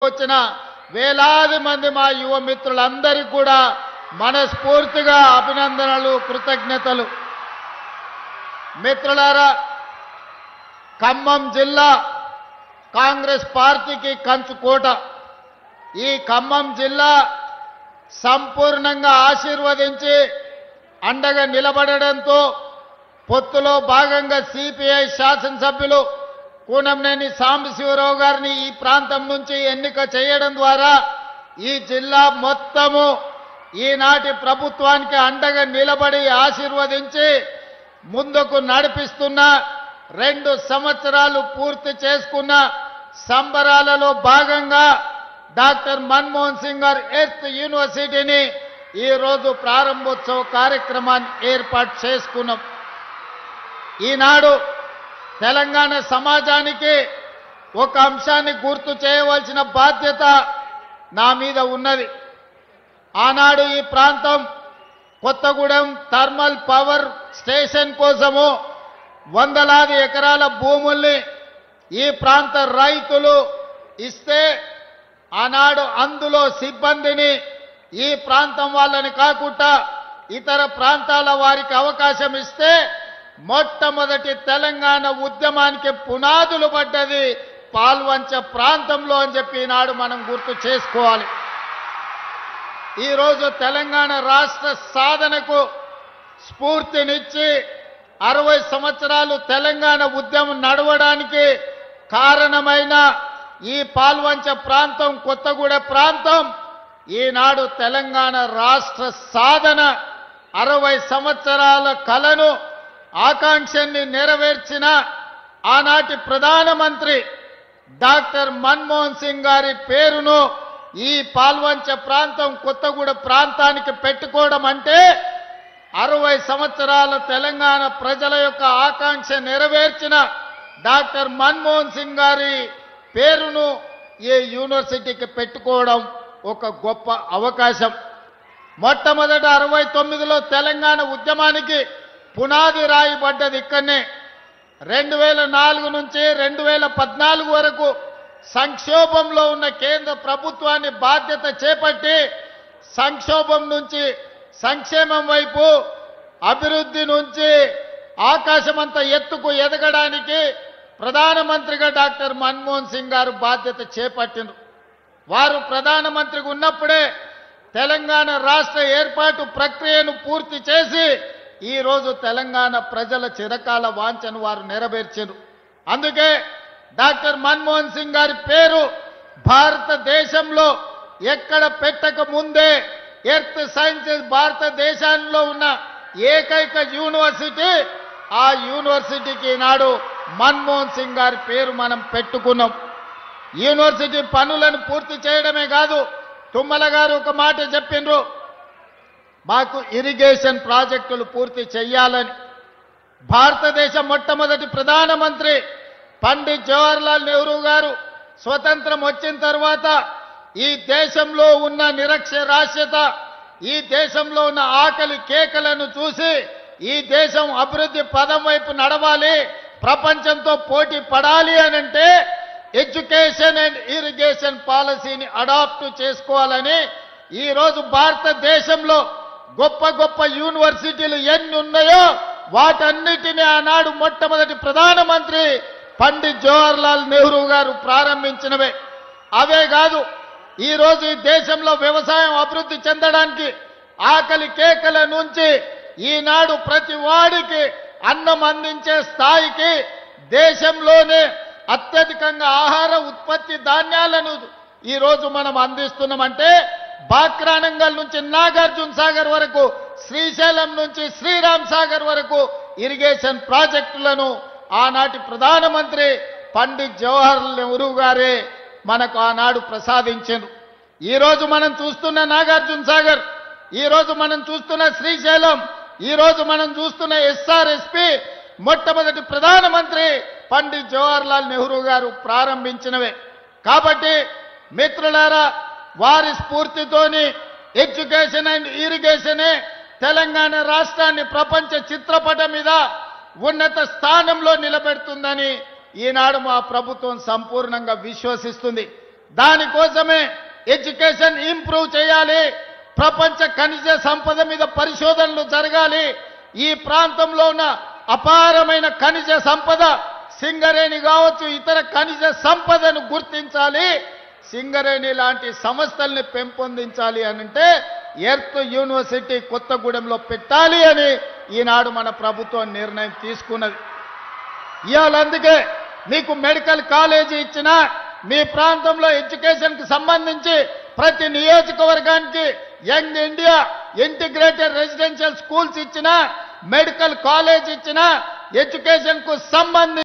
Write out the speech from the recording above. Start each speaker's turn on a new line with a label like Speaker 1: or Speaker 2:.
Speaker 1: వచ్చిన వేలాది మంది మా యువ మిత్రులందరికీ కూడా మనస్ఫూర్తిగా అభినందనలు, కృతజ్ఞతలు. మిత్రులారా, ఖమ్మం జిల్లా కాంగ్రెస్ పార్టీకి కంచుకోట. ఈ ఖమ్మం జిల్లా సంపూర్ణంగా ఆశీర్వదించి అండగా నిలబడడంతో పొత్తులో భాగంగా సిపిఐ శాసనసభ్యులు కూనంనేని సాంబశివరావు గారిని ఈ ప్రాంతం నుంచి ఎన్నిక చేయడం ద్వారా ఈ జిల్లా మొత్తము ఈనాటి ప్రభుత్వానికి అండగా నిలబడి ఆశీర్వదించి ముందుకు నడిపిస్తున్న 2 సంవత్సరాలు పూర్తి చేసుకున్న సంబరాలలో భాగంగా డాక్టర్ మన్మోహన్ సింగ్ గారు ఎర్త్ యూనివర్సిటీని ఈరోజు ప్రారంభోత్సవ కార్యక్రమాన్ని ఏర్పాటు చేసుకున్నాం. ఈనాడు తెలంగాణ సమాజానికి ఒక అంశాన్ని గుర్తు చేయవలసిన బాధ్యత నా మీద ఉన్నది. ఆనాడు ఈ ప్రాంతం కొత్తగూడెం థర్మల్ పవర్ స్టేషన్ కోసము వందలాది ఎకరాల భూముల్ని ఈ ప్రాంత రైతులు ఇస్తే ఆనాడు అందులో సిబ్బందిని ఈ ప్రాంతం వాళ్ళని కాకుండా ఇతర ప్రాంతాల వారికి అవకాశం ఇస్తే మొట్టమొదటి తెలంగాణ ఉద్యమానికి పునాదులు పడ్డది పాల్వంచ ప్రాంతంలో అని చెప్పి ఈనాడు మనం గుర్తు చేసుకోవాలి. ఈరోజు తెలంగాణ రాష్ట్ర సాధనకు స్ఫూర్తినిచ్చి 60 సంవత్సరాలు తెలంగాణ ఉద్యమం నడవడానికి కారణమైన ఈ పాల్వంచ ప్రాంతం, కొత్తగూడెం ప్రాంతం ఈనాడు తెలంగాణ రాష్ట్ర సాధన 60 సంవత్సరాల కలను ఆకాంక్షని నెరవేర్చిన ఆనాటి ప్రధానమంత్రి డాక్టర్ మన్మోహన్ సింగ్ గారి పేరును ఈ పాల్వంచ ప్రాంతం, కొత్తగూడెం ప్రాంతానికి పెట్టుకోవడం అంటే 60 సంవత్సరాల తెలంగాణ ప్రజల యొక్క ఆకాంక్ష నెరవేర్చిన డాక్టర్ మన్మోహన్ సింగ్ గారి పేరును ఈ యూనివర్సిటీకి పెట్టుకోవడం ఒక గొప్ప అవకాశం. మొట్టమొదట 69లో తెలంగాణ ఉద్యమానికి పునాది రాయబడ్డది ఇక్కడనే. 2004 నుంచి 2014 వరకు సంక్షోభంలో ఉన్న కేంద్ర ప్రభుత్వాన్ని బాధ్యత చేపట్టి సంక్షోభం నుంచి సంక్షేమం వైపు, అభివృద్ధి నుంచి ఆకాశమంత ఎత్తుకు ఎదగడానికి ప్రధానమంత్రిగా డాక్టర్ మన్మోహన్ సింగ్ గారు బాధ్యత చేపట్టినారు. వారు ప్రధానమంత్రిగా ఉన్నప్పుడే తెలంగాణ రాష్ట్ర ఏర్పాటు ప్రక్రియను పూర్తి చేసి ఈరోజు తెలంగాణ ప్రజల చిరకాల వాంఛను వారు నెరవేర్చారు. అందుకే డాక్టర్ మన్మోహన్ సింగ్ గారి పేరు భారతదేశంలో ఎక్కడ పెట్టక ముందే ఎర్త్ సైన్సెస్ భారతదేశంలో ఉన్న ఏకైక యూనివర్సిటీ, ఆ యూనివర్సిటీకి నాడు మన్మోహన్ సింగ్ గారి పేరు మనం పెట్టుకున్నాం. యూనివర్సిటీ పనులను పూర్తి చేయడమే కాదు, తుమ్మల గారు ఒక మాట చెప్పిండ్రు, మాకు ఇరిగేషన్ ప్రాజెక్టులు పూర్తి చేయాలని. భారతదేశ మొట్టమొదటి ప్రధానమంత్రి పండిట్ జవహర్లాల్ నెహ్రూ గారు స్వతంత్రం వచ్చిన తర్వాత ఈ దేశంలో ఉన్న నిరక్షరాస్యత, ఈ దేశంలో ఉన్న ఆకలి కేకలను చూసి ఈ దేశం అభివృద్ధి పదం వైపు నడవాలి, ప్రపంచంతో పోటీ పడాలి అనంటే ఎడ్యుకేషన్ అండ్ ఇరిగేషన్ పాలసీని అడాప్ట్ చేసుకోవాలని ఈరోజు భారతదేశంలో గొప్ప గొప్ప యూనివర్సిటీలు ఎన్ని ఉన్నాయో వాటన్నిటినీ ఆనాడు మొట్టమొదటి ప్రధానమంత్రి పండిట్ జవహర్లాల్ నెహ్రూ గారు ప్రారంభించినవే. అవే కాదు, ఈరోజు ఈ దేశంలో వ్యవసాయం అభివృద్ధి చెందడానికి ఆకలి కేకల నుంచి ఈనాడు ప్రతి వాడికి అన్నం అందించే స్థాయికి దేశంలోనే అత్యధికంగా ఆహార ఉత్పత్తి ధాన్యాలను ఈరోజు మనం అందిస్తున్నామంటే బాక్రానంగల్ నుంచి నాగార్జున సాగర్ వరకు, శ్రీశైలం నుంచి శ్రీరామ్ సాగర్ వరకు ఇరిగేషన్ ప్రాజెక్టులను ఆనాటి ప్రధానమంత్రి పండిట్ జవహర్లాల్ నెహ్రూ గారే మనకు ఆనాడు ప్రసాదించారు. ఈరోజు మనం చూస్తున్న నాగార్జున సాగర్, ఈరోజు మనం చూస్తున్న శ్రీశైలం, ఈరోజు మనం చూస్తున్న ఎస్ఆర్ఎస్పి మొట్టమొదటి ప్రధానమంత్రి పండిట్ జవహర్లాల్ నెహ్రూ గారు ప్రారంభించినవే. కాబట్టి మిత్రులారా, వారి స్ఫూర్తితోని ఎడ్యుకేషన్ అండ్ ఇరిగేషనే తెలంగాణ రాష్ట్రాన్ని ప్రపంచ చిత్రపటం మీద ఉన్నత స్థానంలో నిలబెడుతుందని ఈనాడు మా ప్రభుత్వం సంపూర్ణంగా విశ్వసిస్తుంది. దానికోసమే ఎడ్యుకేషన్ ఇంప్రూవ్ చేయాలి, ప్రపంచ ఖనిజ సంపద మీద పరిశోధనలు జరగాలి. ఈ ప్రాంతంలో ఉన్న అపారమైన ఖనిజ సంపద సింగరేణి కావచ్చు, ఇతర ఖనిజ సంపదను గుర్తించాలి. సింగరేణి లాంటి సంస్థల్ని పెంపొందించాలి అనంటే ఎర్త్ యూనివర్సిటీ కొత్తగూడెంలో పెట్టాలి అని ఈనాడు మన ప్రభుత్వం నిర్ణయం తీసుకున్నది. ఇవాళ అందుకే మీకు మెడికల్ కాలేజీ ఇచ్చినా, మీ ప్రాంతంలో ఎడ్యుకేషన్కి సంబంధించి ప్రతి నియోజకవర్గానికి young India integrated residential schools ఇచ్చినా, మెడికల్ కాలేజ్ ఇచ్చినా, ఎడ్యుకేషన్కు సంబంధించి